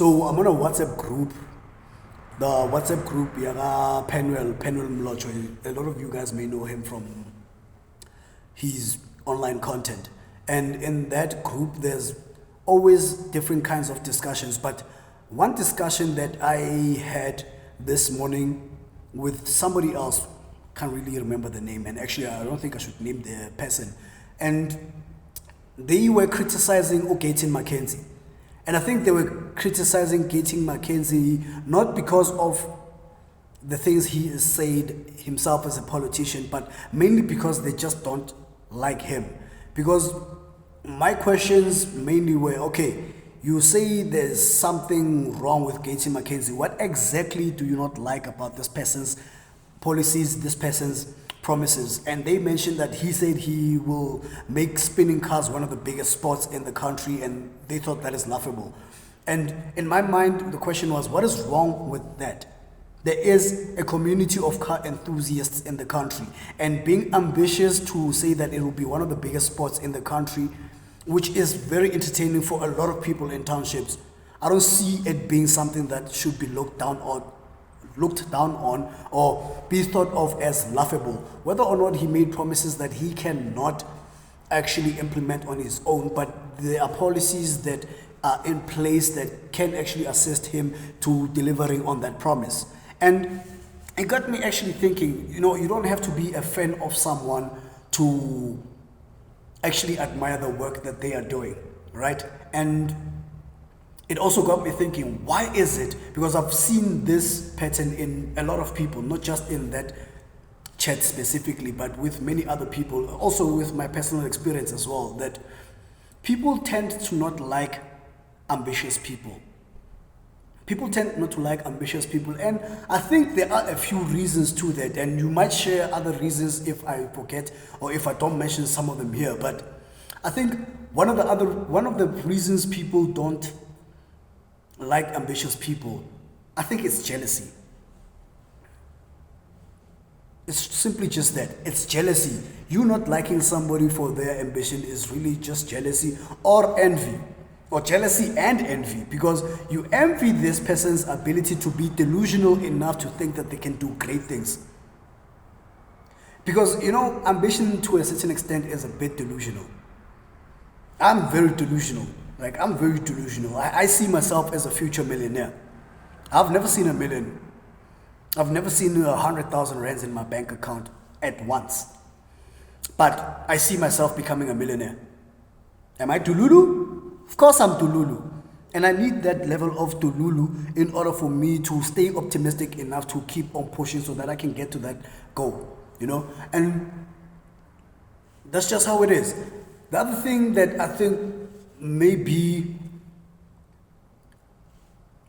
So I'm on a WhatsApp group. The WhatsApp group, Yaga Penwell Mlocho. A lot of you guys may know him from his online content. And in that group, there's always different kinds of discussions. But one discussion that I had this morning with somebody else, can't really remember the name, and actually I don't think I should name the person. And they were criticizing Gayton McKenzie. And I think they were criticizing Gayton McKenzie not because of the things he has said himself as a politician, but mainly because they just don't like him. Because my questions mainly were, okay, you say there's something wrong with Gayton McKenzie. What exactly do you not like about this person's policies, this person's promises? And they mentioned that he said he will make spinning cars one of the biggest sports in the country, and they thought that is laughable. And in my mind, the question was, what is wrong with that? There is a community of car enthusiasts in the country, and being ambitious to say that it will be one of the biggest sports in the country, which is very entertaining for a lot of people in townships, I don't see it being something that should be looked down on or be thought of as laughable. Whether or not he made promises that he cannot actually implement on his own, but there are policies that are in place that can actually assist him to delivering on that promise. And it got me actually thinking, you don't have to be a fan of someone to actually admire the work that they are doing, right? And it also got me thinking, why is it? Because I've seen this pattern in a lot of people, not just in that chat specifically, but with many other people, also with my personal experience as well, that people tend to not like ambitious people. People tend not to like ambitious people, and I think there are a few reasons to that, and you might share other reasons if I forget or if I don't mention some of them here. But I think one of the reasons people don't like ambitious people, I think it's jealousy. It's simply just that. It's jealousy. You not liking somebody for their ambition is really just jealousy or envy. Or jealousy and envy, because you envy this person's ability to be delusional enough to think that they can do great things. Because, ambition to a certain extent is a bit delusional. I'm very delusional. I'm very delusional. I see myself as a future millionaire. I've never seen a million. I've never seen 100,000 rands in my bank account at once. But I see myself becoming a millionaire. Am I Dululu? Of course I'm Dululu. And I need that level of Dululu in order for me to stay optimistic enough to keep on pushing so that I can get to that goal, And that's just how it is. The other thing that I think maybe,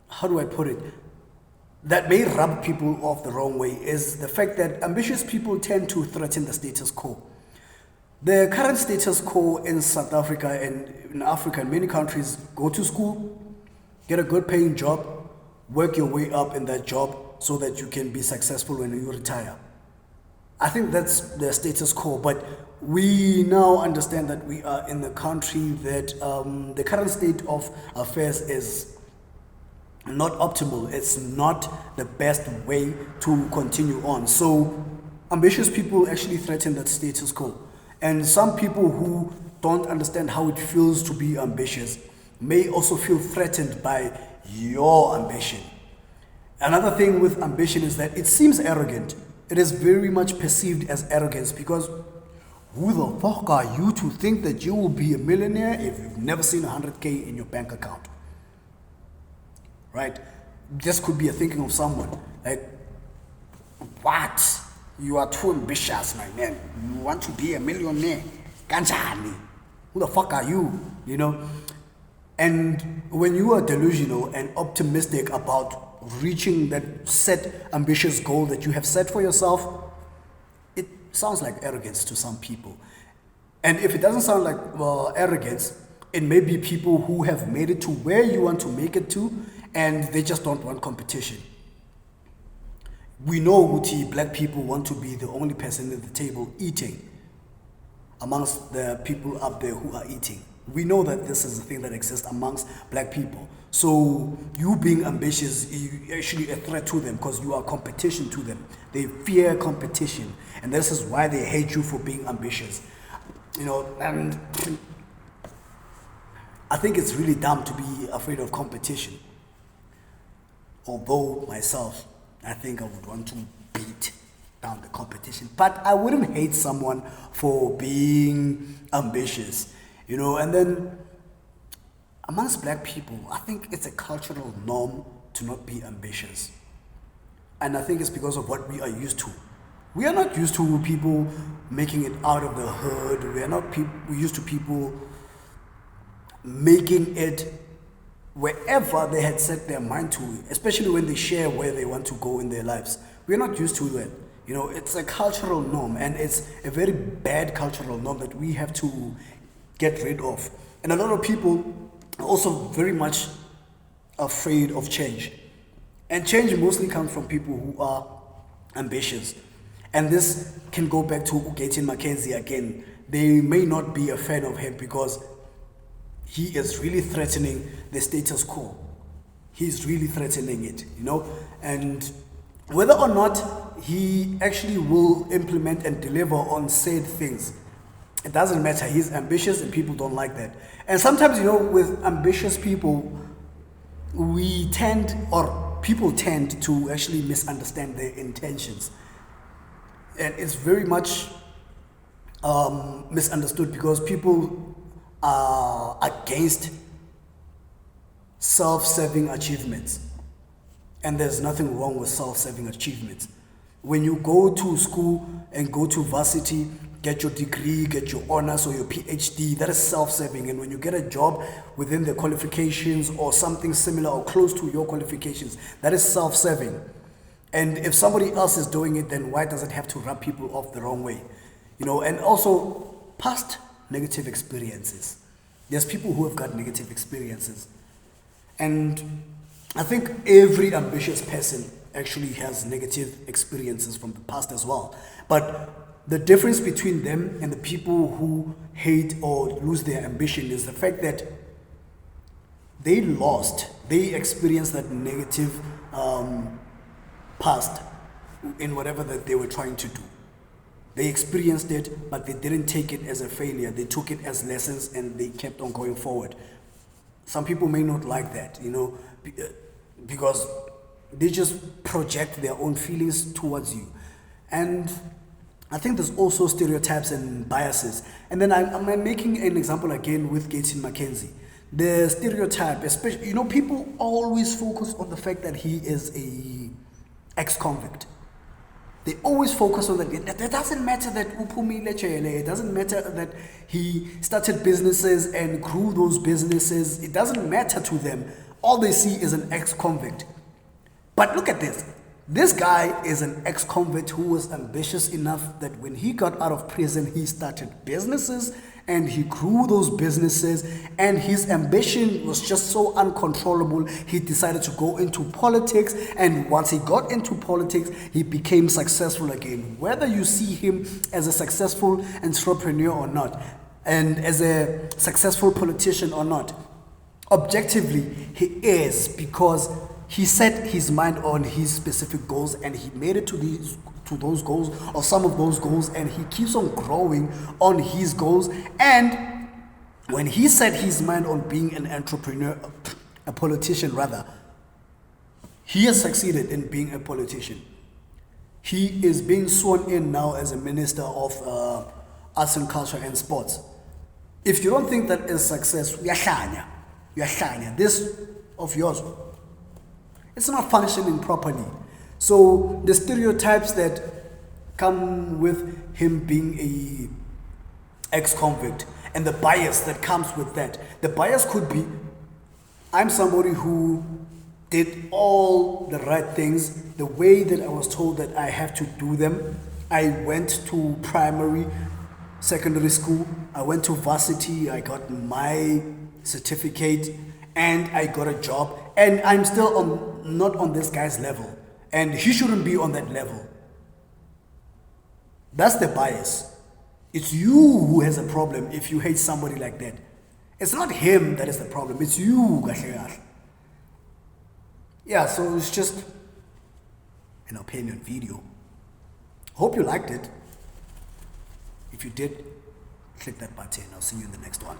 how do I put it, that may rub people off the wrong way is the fact that ambitious people tend to threaten the status quo. The current status quo in South Africa and in Africa and many countries, go to school, get a good paying job, work your way up in that job so that you can be successful when you retire. I think that's the status quo, but we now understand that we are in a country that the current state of affairs is not optimal. It's not the best way to continue on. So ambitious people actually threaten that status quo. And some people who don't understand how it feels to be ambitious may also feel threatened by your ambition. Another thing with ambition is that it seems arrogant. It is very much perceived as arrogance, because who the fuck are you to think that you will be a millionaire if you've never seen 100K in your bank account? Right? This could be a thinking of someone. Like, what? You are too ambitious, my man. You want to be a millionaire. Kanjani. Who the fuck are you? And when you are delusional and optimistic about reaching that set ambitious goal that you have set for yourself, it sounds like arrogance to some people. And if it doesn't sound like arrogance, it may be people who have made it to where you want to make it to, and they just don't want competition. We know Uti, black people want to be the only person at the table eating amongst the people up there who are eating. We know that this is a thing that exists amongst black people. So you being ambitious is actually a threat to them because you are competition to them. They fear competition, and this is why they hate you for being ambitious. And I think it's really dumb to be afraid of competition. Although myself, I think I would want to beat down the competition, but I wouldn't hate someone for being ambitious, and then amongst black people, I think it's a cultural norm to not be ambitious. And I think it's because of what we are used to. We are not used to people making it out of the hood. We are not used to people making it wherever they had set their mind to, especially when they share where they want to go in their lives. We're not used to that. It's a cultural norm, and it's a very bad cultural norm that we have to get rid of. And a lot of people are also very much afraid of change. And change mostly comes from people who are ambitious. And this can go back to Gayton McKenzie again. They may not be a fan of him because he is really threatening the status quo. He's really threatening it, and whether or not he actually will implement and deliver on said things, it doesn't matter. He's ambitious and people don't like that. And sometimes, with ambitious people, people tend to actually misunderstand their intentions. And it's very much misunderstood because people are against self-serving achievements. And there's nothing wrong with self-serving achievements. When you go to school and go to varsity, get your degree, get your honors or your PhD, that is self-serving. And when you get a job within the qualifications or something similar or close to your qualifications, that is self-serving. And if somebody else is doing it, then why does it have to rub people off the wrong way? And also past negative experiences. There's people who have got negative experiences. And I think every ambitious person actually has negative experiences from the past as well. But the difference between them and the people who hate or lose their ambition is the fact that they experienced that negative past in whatever that they were trying to do. They experienced it, but they didn't take it as a failure. They took it as lessons and they kept on going forward. Some people may not like that, because they just project their own feelings towards you. And I think there's also stereotypes and biases. And then I'm making an example again with Gayton McKenzie. The stereotype, especially, people always focus on the fact that he is a ex-convict. They always focus on that. It doesn't matter that it doesn't matter that he started businesses and grew those businesses. It doesn't matter to them. All they see is an ex-convict. But look at this. This guy is an ex-convict who was ambitious enough that when he got out of prison, he started businesses and he grew those businesses, and his ambition was just so uncontrollable, he decided to go into politics, and once he got into politics, he became successful again. Whether you see him as a successful entrepreneur or not, and as a successful politician or not, objectively, he is, because he set his mind on his specific goals and he made it to those goals or some of those goals, and he keeps on growing on his goals. And when he set his mind on being an entrepreneur, a politician rather, he has succeeded in being a politician. He is being sworn in now as a minister of arts and culture and sports. If you don't think that is success, this of yours, it's not functioning properly. So the stereotypes that come with him being a ex-convict and the bias that comes with that. The bias could be, I'm somebody who did all the right things the way that I was told that I have to do them. I went to primary, secondary school, I went to varsity, I got my certificate, and I got a job, and I'm still not on this guy's level, and he shouldn't be on that level. That's the bias. It's you who has a problem if you hate somebody like that. It's not him that is the problem, it's you, kahle kahle. Yeah, so it's just an opinion video. Hope you liked it. If you did, click that button. I'll see you in the next one.